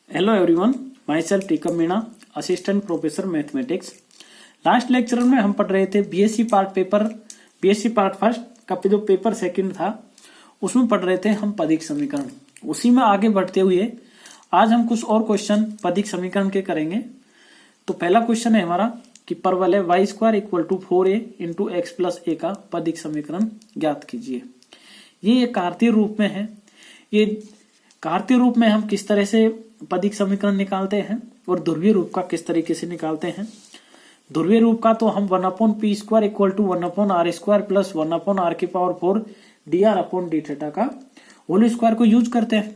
Hello everyone, my self Tikam Meena, assistant professor mathematics. Last lecture में हम पढ़ रहे थे बीएससी पार्ट फर्स्ट का जो पेपर सेकंड था उसमें पढ़ रहे थे हम पदिक समीकरण। उसी में आगे बढ़ते हुए आज हम कुछ और क्वेश्चन पदिक समीकरण के करेंगे। तो पहला क्वेश्चन है हमारा कि परवलय y square equal to 4a into x plus a का पदिक समीकरण ज्ञात कीजिए। ये कार्तीय रूप में है। ये कार्तीय रूप में हम किस तरह से पदिक समीकरण निकालते हैं और ध्रुवीय रूप का किस तरीके से निकालते हैं। ध्रुवीय रूप का तो हम 1/p square equal to 1/r square plus 1/r की power 4 dr upon D theta का होल स्क्वायर को यूज करते हैं।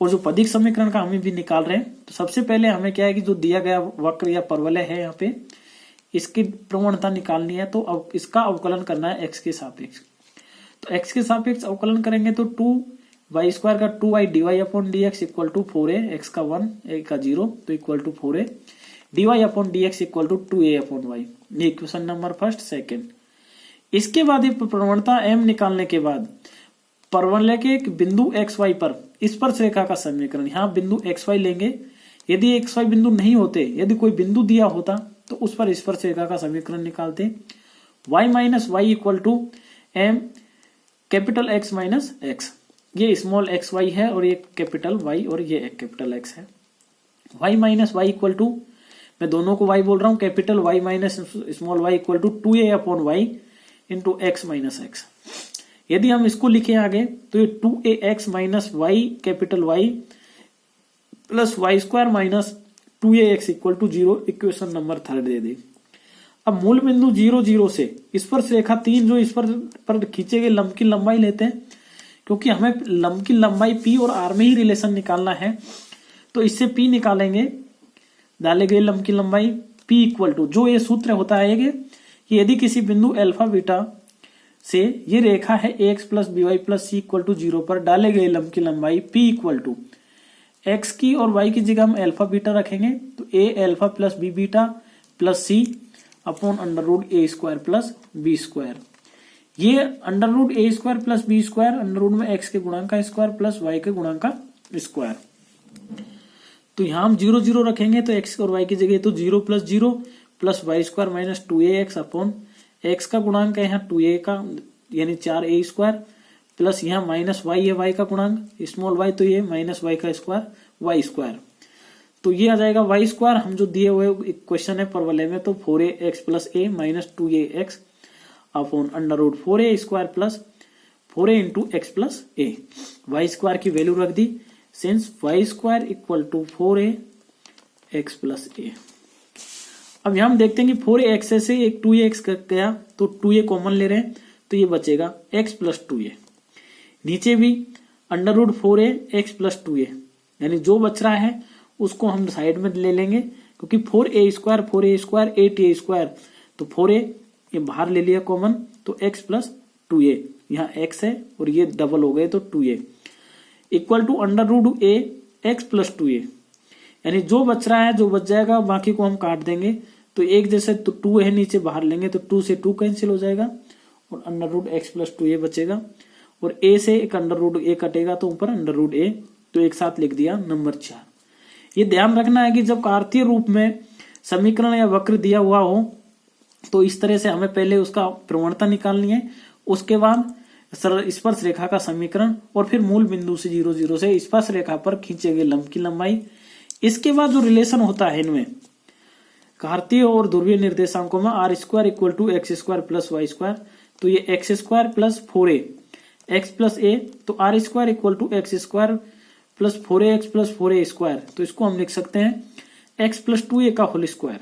और जो पदिक समीकरण का हम भी निकाल रहे हैं, तो सबसे पहले हमें क्या है कि जो दिया गया वक्र या परवलय है यहाँ पे इसकी प्रवणता निकालनी है। तो अब इसका अवकलन करना है एक्स के सापेक्ष। तो एक्स के सापेक्ष अवकलन करेंगे तो 2y स्क्वायर का 2y dy upon dx equal to 4a, x का 1 a का 0 तो equal to 4a dy upon dx equal to 2a upon y। ये इक्वेशन नंबर फर्स्ट सेकंड। इसके बाद ये प्रवणता m निकालने के बाद परवलय के एक बिंदु xy पर स्पर्श रेखा का समीकरण, यहाँ बिंदु xy लेंगे। यदि xy बिंदु नहीं होते, यदि कोई बिंदु दिया होता तो उस पर स्पर्श रेखा का समीकरण निकालते। y minus Y equal to m capital x minus x। ये स्मॉल xy है और ये कैपिटल y और ये कैपिटल x है। y minus Y equal to, मैं दोनों को y बोल रहा हूं, capital y minus small y equal to 2a upon y into X minus X. यदि हम इसको लिखें आगे तो ये 2ax minus Y capital Y plus Y square minus 2ax equal to 0 equation number third दे दे। अब मूल बिंदु 0 0 से स्पर्श रेखा 3 जो इस पर खींचे गए लंब की लंबाई लेते हैं, क्योंकि हमें लंब की लंबाई p और r में ही रिलेशन निकालना है। तो इससे p निकालेंगे, डाले गए लंब की लंबाई p इक्वल टू, जो ये सूत्र होता है कि यदि किसी बिंदु अल्फा बीटा से ये रेखा है ax plus by plus c equal to 0 पर डाले गए लंब की लंबाई p इक्वल टू x की और y की जगह हम अल्फा बीटा रखेंगे तो a alpha plus b beta plus c upon under root a square plus b square. ये under root a square plus b square under root में x के गुणांक का स्क्वायर प्लस y के गुणांक का स्क्वायर। तो यहाँ हम 0 0 रखेंगे तो x और y की जगह तो 0 plus 0 plus y square minus 2ax upon x का गुणांक है यहाँ 2a का यानी 4a स्क्वायर प्लस यहाँ माइनस y है y का गुणांक स्मॉल y, तो ये माइनस y का स्क्वायर y स्क्वायर। तो ये आ जाएगा y स्क्वायर। हम जो दिए हुए क्वेश्चन है परवलय में, तो 4ax plus a minus 2ax upon under root 4a square plus 4a into x plus a। y square की वैल्यू रख दी, since y square equal to 4a x plus a। अब यहां हम देखते हैं कि 4ax से एक 2ax गया तो 2a कॉमन ले रहे हैं तो ये बचेगा x प्लस 2a। नीचे भी under root 4a x plus 2a, यानी जो बच रहा है उसको हम साइड में ले लेंगे, क्योंकि 4a स्क्वायर 8a स्क्वायर, तो 4a ये बाहर ले लिया कॉमन तो x प्लस 2a, यहाँ x है और ये डबल हो गए तो 2a equal to under root a X plus 2a। यानी जो बच रहा है, जो बच जाएगा बाकी को हम काट देंगे। तो एक जैसे तो 2 है नीचे बाहर लेंगे तो 2 से 2 कैंसिल हो जाएगा और under root x plus 2a बचेगा और a से एक अंडर रूट a कटेगा तो ऊपर अंडर रूट a, तो एक साथ लिख दिया नंबर 4। ये ध्यान रखना है कि जब कार्तीय रूप में समीकरण या वक्र दिया हुआ हो तो इस तरह से हमें पहले उसका प्रवणता निकालनी है, उसके बाद स्पर्श रेखा का समीकरण और फिर मूल बिंदु से 0 0 से स्पर्श रेखा पर खींचे गए लंब की लंबाई। इसके बाद जो रिलेशन होता है इनमें कार्तीय और ध्रुवीय निर्देशांकों में r square equal to X square plus Y square, तो ये X square plus 4a x plus a, तो r square equal to X square plus 4ax plus 4a square, तो इसको हम लिख सकते हैं x प्लस 2a का होल स्क्वायर।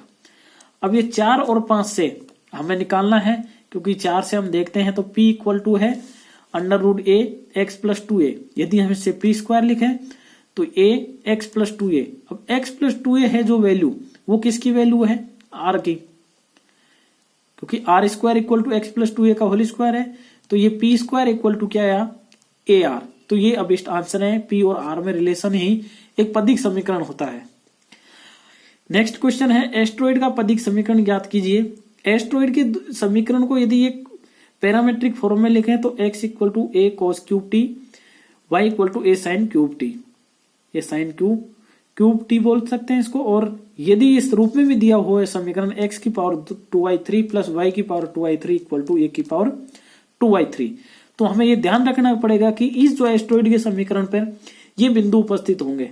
अब ये 4 और 5 से हमें निकालना है, क्योंकि 4 से हम देखते हैं तो p इक्वल टू है under root a X plus 2a। यदि हम इससे p स्क्वायर लिखें तो a एक्स प्लस 2a। अब x प्लस 2a है जो वैल्यू, वो किसकी वैल्यू है, r की, क्योंकि r square equal to X plus 2a का होल स्क्वायर है। तो ये p स्क्वायर इक्वल टू क्या है ar। तो ये अब इस आंसर है, p और r में रिलेशन ही एक पदिक समीकरण होता है। नेक्स्ट क्वेश्चन है एस्ट्रॉइड का पदिक समीकरण ज्ञात कीजिए। एस्ट्रॉइड के समीकरण को यदि एक पैरामेट्रिक फॉर्म में लिखें तो x equal to a cos cube t, y equal to a sin cube t। ये साइन क्यूब क्यूब टी बोल सकते हैं इसको। और यदि इस रूप में भी दिया हुआ है समीकरण x की पावर 2y3 प्लस y की power 2y3 equal to a की पावर 2y3, तो हमें ये ध्यान रखना पड़ेगा कि इस जो एस्टेरॉइड के समीकरण पर ये बिंदु उपस्थित होंगे।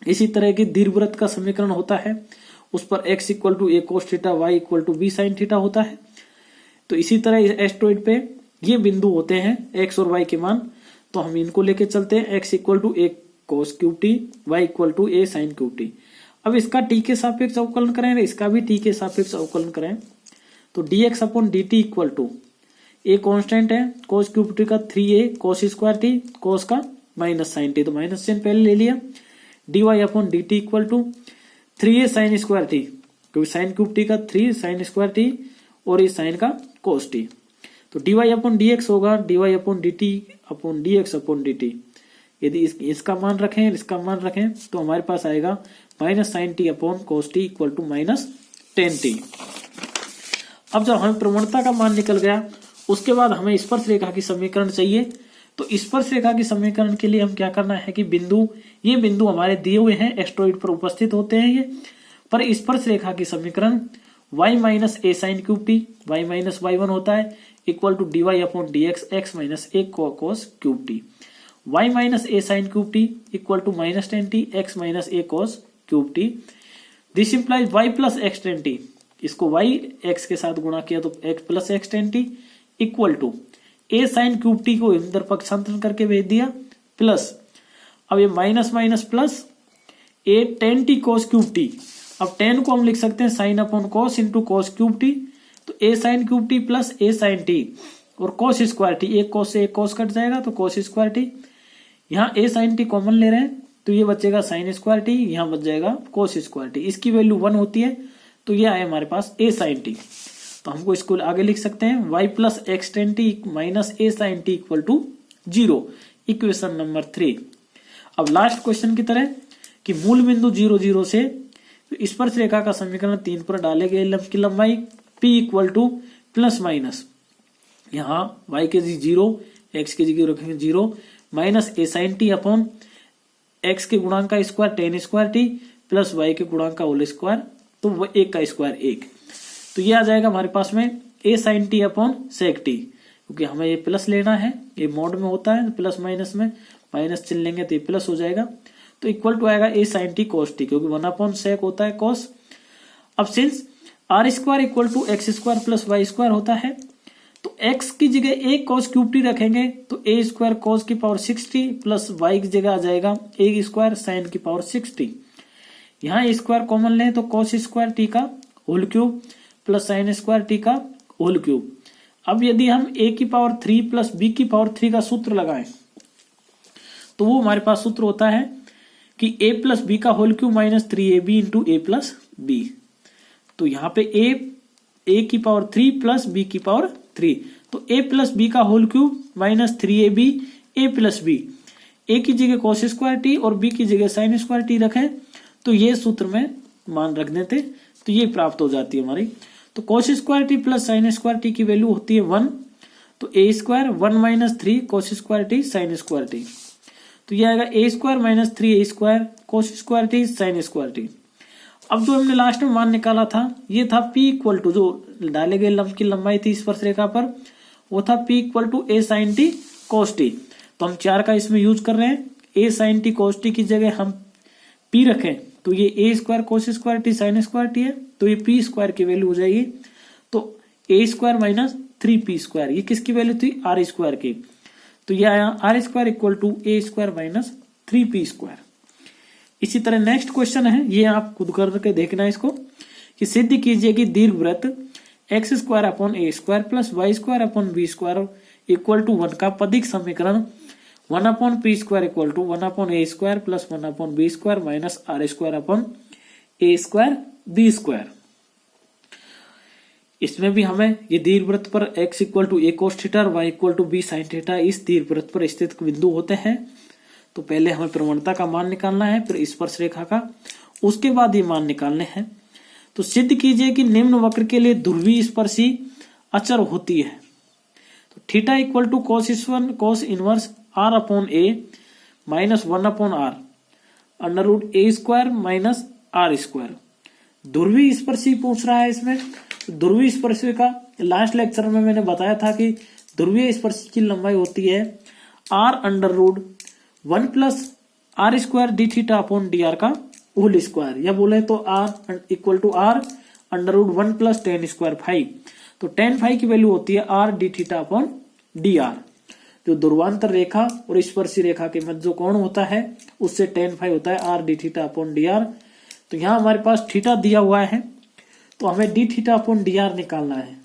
इसी तरह की दीर्घवृत्त का समीकरण होता है, उस पर x equal to a cos theta, y equal to b sin theta होता है। तो इसी तरह एस्टेरॉइड पे ये बिंदु होते हैं x और y के मान, तो हम इनको लेके चलते हैं। x equal to a cos cube T, y equal to a sin cube T. अब इसका t के सापेक्ष अवकलन करें, इसका भी t के सापेक्ष अवकलन करें, तो dx upon dt equal to a constant है, cos क्यूब टी का 3a cos square T, cos का माइनस sin टी, तो माइनस चिन्ह पहले ले लिया। dy upon dt equal to 3a sin square T, क्योंकि sin क्यूब टी का 3 sin स्क्वायर टी और इस sin का cos टी, तो dy अपॉन dx होगा dy upon dt upon dx upon dt। यदि इसका मान रखें, इसका मान रखें, तो हमारे पास आएगा minus sine T upon cos T equal to minus 10t। अब जब हमें प्रवणता का मान निकल गया, उसके बाद हमें स्पर्श रेखा की समीकरण चाहिए। तो स्पर्श रेखा की समीकरण के लिए हम क्या करना है कि ये बिंदु हमारे दिए हुए हैं, एस्टेरॉइड पर उपस्थित होते हैं ये, पर स्पर्श रेखा की समीकरण y minus a sine cube T, y minus y1 होता है equal to dy upon dx x minus a cos cube T, y minus a sine cube t equal to minus 10t x minus a cos cube t. This implies y plus x 10t, इसको y x के साथ गुणा किया तो x plus x 10t equal to a sine cube T को इधर पक्षांतरण करके भेज दिया, प्लस अब ये minus minus plus a 10t cos cube T. अब 10 को हम लिख सकते हैं sine upon cos into cos cube T, तो a sine cube T plus a sine T और कोस स्क्वायर टी, एक कोस से एक कोस कट जाएगा तो कोस स्क्वायर टी। यहाँ a साइन टी कॉमन ले रहे हैं तो ये बचेगा साइन स्क्वायर टी, यहाँ बच जाएगा कोस स्क्वायर टी। इसकी वैल्यू 1 होती है तो ये आए हमारे पास a साइन टी, तो हमको इसको आगे लिख सकते हैं y plus x 10t minus a sine T equal to 0, equation number 3। अब लास्ट क्वेश्चन की तरह कि मूल बिंदु 0 0 से स्पर्श रेखा का समीकरण 3 पर डाले गए लंब की लंबाई p equal two plus minus, यहाँ y के जी 0, x के जी रखेंगे 0 minus a sine T upon x के गुणांक का square 10 square T plus y के गुणांक का होल स्क्वायर, तो वो 1 का स्क्वायर 1, तो ये आ जाएगा हमारे पास में a sine T upon sec T, क्योंकि हमें ये प्लस लेना है, ये मोड में होता है प्लस माइनस में, माइनस चिन्ह लेंगे तो ये प्लस हो जाएगा, तो इक्वल टू आएगा a sine T cos T, क्योंकि 1 अपॉन सेक होता है कोस। अब since R square equal to X square plus Y square होता है, तो x की जगह a cos क्यूब टी रखेंगे तो a स्क्वायर cos की पावर 6t प्लस y की जगह आ जाएगा a स्क्वायर साइन की पावर 6t। यहाँ स्क्वायर कॉमन लें तो cos स्क्वायर t का whole cube plus sine square t का होल क्यूब। अब यदि हम a की पावर 3 प्लस b की पावर 3 का सूत्र लगाएं तो वो हमारे पास सूत्र होता है कि a प्लस बी का whole cube minus 3ab into a plus B. तो यहाँ पे a की पावर 3 प्लस b की पावर 3, तो a प्लस बी का whole cube minus 3ab a plus B, a की जगह cos स्क्वायर टी और b की जगह साइन स्क्वायर टी रखें तो ये सूत्र में मान रख देते तो ये प्राप्त हो जाती है हमारी। तो cos square T plus sine square T की वैल्यू होती है 1, तो a square 1 minus 3 cos square T sine square T, तो ये आएगा a square minus 3a square cos square T sine square T. अब जो हमने लास्ट में मान निकाला था ये था p इक्वल टू, जो डाले गए लंब की लंबाई थी स्पर्श रेखा पर, वो था p equal to a sine T cos T. तो हम 4 का इसमें यूज कर रहे हैं, a sine T cos T की जगह हम p रखें तो ये a square cos square T sine square T है, तो ये p स्क्वायर की वैल्यू हो जाएगी, तो a square minus 3p square, ये किसकी वैल्यू थी r स्क्वायर की, तो ये आया r square equal to a square minus 3p square. इसी तरह नेक्स्ट क्वेश्चन है, ये आप खुद करके देखना है इसको, कि सिद्ध कीजिए कि दीर्घवृत्त X square upon A square plus Y square upon B square equal to 1 का पदिक समीकरण 1 upon P square equal to 1 upon A square plus 1 upon B square minus R square upon A square B square. इसमें भी हमें ये दीर्घवृत्त पर x equal to A cos theta और y equal to B sine theta इस दीर्घवृत्त पर स्थित बिंदु होते हैं। तो पहले हमें प्रवणता का मान निकालना है, फिर स्पर्श रेखा का, उसके बाद ये मान निकालने हैं। तो सिद्ध कीजिए कि निम्न वक्र के लिए ध्रुवीय स्पर्शी अचर होती है। तो theta equal to cos inverse R upon A minus 1 upon R, under root A square minus R square. ध्रुवीय स्पर्शी पूछ रहा है इसमें। ध्रुवीय स्पर्शी का लास्ट लेक्चर में मैंने बताया था कि ध्रुवीय स्पर्शी की लंबाई होती है R under root 1 plus R square D theta upon D R का होल स्क्वायर, या बोले तो R equal to R under root 1 plus ten square five. तो टेन फाइव की वैल्यू होती है R D theta upon D R. जो ध्रुवांतर रेखा और स्पर्शी रेखा के मध्य जो कोण होता है उससे टेन फाइव होता है R D theta upon D are. तो यहां हमारे पास थीटा दिया हुआ है तो हमें D theta upon D R निकालना है।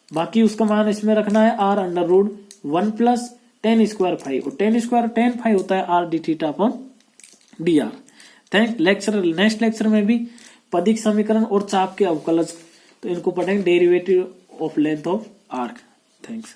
बाकी उसका मान इसमें रखना है R under root 1 plus ten square five, और टेन स्क्वायर टेन फाइव होता है R D theta upon D R. Next lecture में भी पदिक समीकरण और चाप के अवकलज तो इनको पढ़ेंगे, derivative of length of arc. Thanks.